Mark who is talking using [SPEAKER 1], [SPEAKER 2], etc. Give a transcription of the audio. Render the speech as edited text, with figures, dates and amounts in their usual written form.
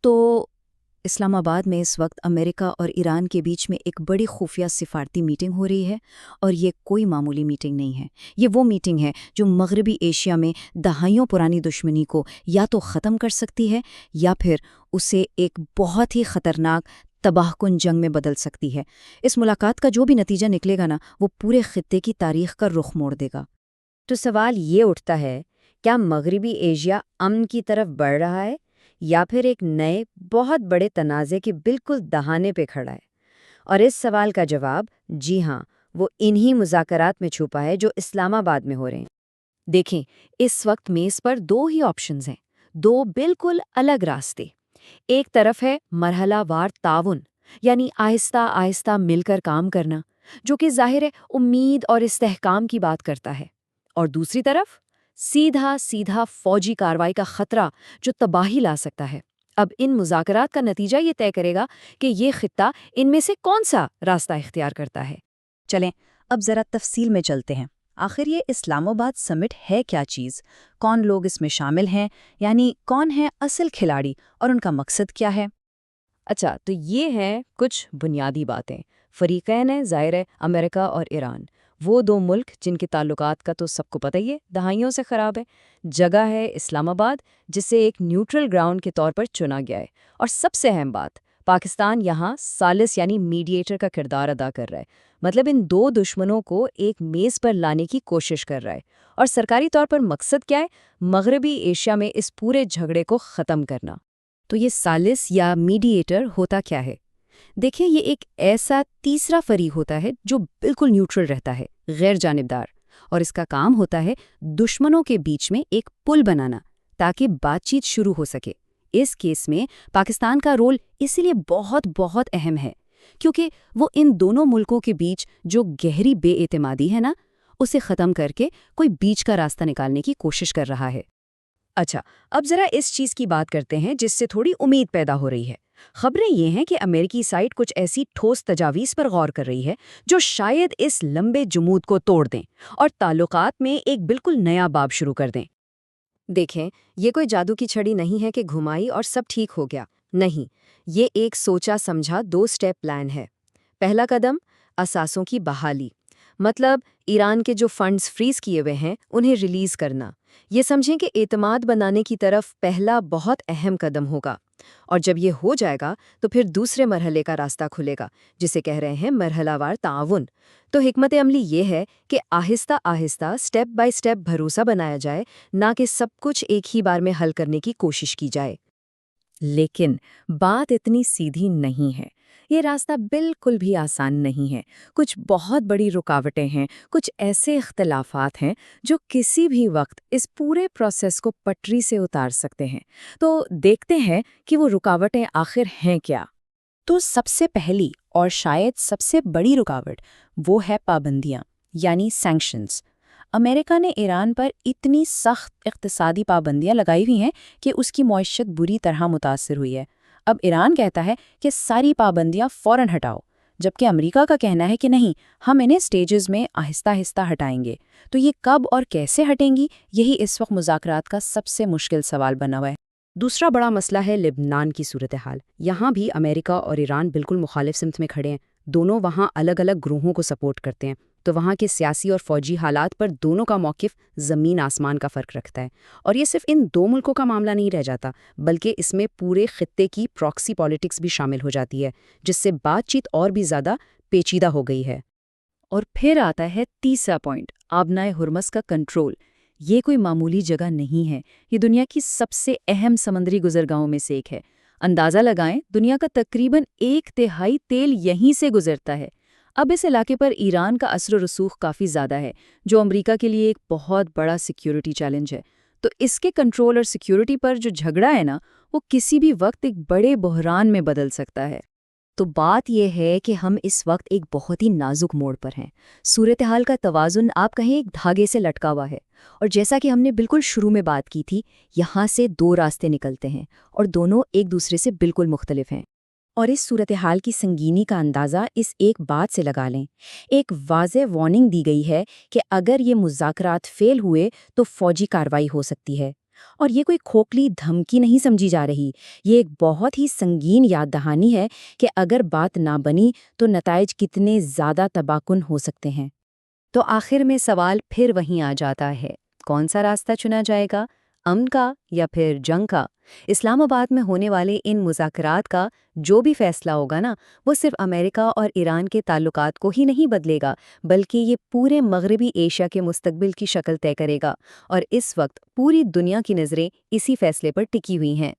[SPEAKER 1] تو اسلام آباد میں اس وقت امریکہ اور ایران کے بیچ میں ایک بڑی خفیہ سفارتی میٹنگ ہو رہی ہے، اور یہ کوئی معمولی میٹنگ نہیں ہے۔ یہ وہ میٹنگ ہے جو مغربی ایشیا میں دہائیوں پرانی دشمنی کو یا تو ختم کر سکتی ہے یا پھر اسے ایک بہت ہی خطرناک تباہ کن جنگ میں بدل سکتی ہے۔ اس ملاقات کا جو بھی نتیجہ نکلے گا نا، وہ پورے خطے کی تاریخ کا رخ موڑ دے گا۔
[SPEAKER 2] تو سوال یہ اٹھتا ہے، کیا مغربی ایشیا امن کی طرف بڑھ رہا ہے یا پھر ایک نئے بہت بڑے تنازع کے بالکل دہانے پہ کھڑا ہے؟ اور اس سوال کا جواب جی ہاں، وہ انہی مذاکرات میں چھپا ہے جو اسلام آباد میں ہو رہے ہیں۔
[SPEAKER 1] دیکھیں، اس وقت میز پر دو ہی آپشنز ہیں، دو بالکل الگ راستے۔ ایک طرف ہے مرحلہ وار تعاون، یعنی آہستہ آہستہ مل کر کام کرنا، جو کہ ظاہر ہے امید اور استحکام کی بات کرتا ہے، اور دوسری طرف سیدھا فوجی کارروائی کا خطرہ جو تباہی لا سکتا ہے۔ اب ان مذاکرات کا نتیجہ یہ طے کرے گا کہ یہ خطہ ان میں سے کون سا راستہ اختیار کرتا ہے۔
[SPEAKER 3] چلیں اب ذرا تفصیل میں چلتے ہیں۔ آخر یہ اسلام آباد سمٹ ہے کیا چیز؟ کون لوگ اس میں شامل ہیں؟ یعنی کون ہیں اصل کھلاڑی اور ان کا مقصد کیا ہے؟
[SPEAKER 2] اچھا، تو یہ ہیں کچھ بنیادی باتیں۔ فریقین ہیں ظاہر ہے امریکہ اور ایران، وہ دو ملک جن کے تعلقات کا تو سب کو پتہ ہی ہے دہائیوں سے خراب ہے۔ جگہ ہے اسلام آباد، جسے ایک نیوٹرل گراؤنڈ کے طور پر چنا گیا ہے، اور سب سے اہم بات، پاکستان یہاں ثالث یعنی میڈییٹر کا کردار ادا کر رہا ہے، مطلب ان دو دشمنوں کو ایک میز پر لانے کی کوشش کر رہا ہے۔ اور سرکاری طور پر مقصد کیا ہے؟ مغربی ایشیا میں اس پورے جھگڑے کو ختم کرنا۔
[SPEAKER 1] تو یہ ثالث یا میڈییٹر ہوتا کیا ہے؟ دیکھیں، یہ ایک ایسا تیسرا فریق ہوتا ہے جو بالکل نیوٹرل رہتا ہے، غیر جانبدار، اور اس کا کام ہوتا ہے دشمنوں کے بیچ میں ایک پل بنانا تاکہ بات چیت شروع ہو سکے۔ اس کیس میں پاکستان کا رول اسی لیے بہت بہت اہم ہے کیونکہ وہ ان دونوں ملکوں کے بیچ جو گہری بے اعتمادی ہے نا، اسے ختم کر کے کوئی بیچ کا راستہ نکالنے کی کوشش کر رہا ہے۔
[SPEAKER 2] اچھا، اب ذرا اس چیز کی بات کرتے ہیں جس سے تھوڑی امید پیدا ہو رہی ہے۔ خبریں یہ ہیں کہ امریکی سائٹ کچھ ایسی ٹھوس تجاویز پر غور کر رہی ہے جو شاید اس لمبے جمود کو توڑ دیں اور تعلقات میں ایک بالکل نیا باب شروع کر دیں۔ دیکھیں، یہ کوئی جادو کی چھڑی نہیں ہے کہ گھمائی اور سب ٹھیک ہو گیا، نہیں، یہ ایک سوچا سمجھا 2 سٹیپ پلان ہے۔ پہلا قدم، اثاثوں کی بحالی، مطلب ایران کے جو فنڈز فریز کیے ہوئے ہیں انہیں ریلیز کرنا۔ یہ سمجھیں کہ اعتماد بنانے کی طرف پہلا بہت اہم قدم ہوگا، اور جب یہ ہو جائے گا تو پھر دوسرے مرحلے کا راستہ کھلے گا، جسے کہہ رہے ہیں مرحلہ وار تعاون۔ تو حکمت عملی یہ ہے کہ آہستہ آہستہ سٹیپ بائی سٹیپ بھروسہ بنایا جائے، نہ کہ سب کچھ ایک ہی بار میں حل کرنے کی کوشش کی جائے۔
[SPEAKER 3] لیکن بات اتنی سیدھی نہیں ہے، یہ راستہ بالکل بھی آسان نہیں ہے۔ کچھ بہت بڑی رکاوٹیں ہیں، کچھ ایسے اختلافات ہیں جو کسی بھی وقت اس پورے پروسیس کو پٹری سے اتار سکتے ہیں۔ تو دیکھتے ہیں کہ وہ رکاوٹیں آخر ہیں کیا۔ تو سب سے پہلی اور شاید سب سے بڑی رکاوٹ وہ ہے پابندیاں، یعنی سینکشنز۔ امریکہ نے ایران پر اتنی سخت اقتصادی پابندیاں لگائی ہوئی ہیں کہ اس کی معیشت بری طرح متاثر ہوئی ہے۔ اب ایران کہتا ہے کہ ساری پابندیاں فوراً ہٹاؤ، جبکہ امریکہ کا کہنا ہے کہ نہیں، ہم انہیں سٹیجز میں آہستہ آہستہ ہٹائیں گے۔ تو یہ کب اور کیسے ہٹیں گی، یہی اس وقت مذاکرات کا سب سے مشکل سوال بنا ہوا ہے۔
[SPEAKER 2] دوسرا بڑا مسئلہ ہے لبنان کی صورتحال۔ یہاں بھی امریکہ اور ایران بالکل مخالف سمت میں کھڑے ہیں، دونوں وہاں الگ الگ گروہوں کو سپورٹ کرتے ہیں، تو وہاں کے سیاسی اور فوجی حالات پر دونوں کا موقف زمین آسمان کا فرق رکھتا ہے۔ اور یہ صرف ان دو ملکوں کا معاملہ نہیں رہ جاتا، بلکہ اس میں پورے خطے کی پراکسی پالیٹکس بھی شامل ہو جاتی ہے، جس سے بات چیت اور بھی زیادہ پیچیدہ ہو گئی ہے۔
[SPEAKER 1] اور پھر آتا ہے تیسرا پوائنٹ، آبنائے ہرمز کا کنٹرول۔ یہ کوئی معمولی جگہ نہیں ہے، یہ دنیا کی سب سے اہم سمندری گزرگاہوں میں سے ایک ہے۔ اندازہ لگائیں، دنیا کا تقریباً 1/3 تیل یہیں سے گزرتا ہے۔ اب اس علاقے پر ایران کا اثر و رسوخ کافی زیادہ ہے، جو امریکہ کے لیے ایک بہت بڑا سیکیورٹی چیلنج ہے۔ تو اس کے کنٹرول اور سیکیورٹی پر جو جھگڑا ہے نا، وہ کسی بھی وقت ایک بڑے بحران میں بدل سکتا ہے۔
[SPEAKER 2] تو بات یہ ہے کہ ہم اس وقت ایک بہت ہی نازک موڑ پر ہیں۔ صورتحال کا توازن آپ کہیں ایک دھاگے سے لٹکا ہوا ہے، اور جیسا کہ ہم نے بالکل شروع میں بات کی تھی، یہاں سے 2 راستے نکلتے ہیں اور دونوں ایک دوسرے سے بالکل مختلف ہیں۔ اور اس صورتحال کی سنگینی کا اندازہ اس ایک بات سے لگا لیں، ایک واضح وارننگ دی گئی ہے کہ اگر یہ مذاکرات فیل ہوئے تو فوجی کارروائی ہو سکتی ہے۔ اور یہ کوئی کھوکھلی دھمکی نہیں سمجھی جا رہی، یہ ایک بہت ہی سنگین یاد دہانی ہے کہ اگر بات نہ بنی تو نتائج کتنے زیادہ تباہ کن ہو سکتے ہیں۔
[SPEAKER 1] تو آخر میں سوال پھر وہیں آ جاتا ہے، کون سا راستہ چنا جائے گا، امن کا یا پھر جنگ کا؟ اسلام آباد میں ہونے والے ان مذاکرات کا جو بھی فیصلہ ہوگا نا، وہ صرف امریکہ اور ایران کے تعلقات کو ہی نہیں بدلے گا، بلکہ یہ پورے مغربی ایشیا کے مستقبل کی شکل طے کرے گا، اور اس وقت پوری دنیا کی نظریں اسی فیصلے پر ٹکی ہوئی ہیں۔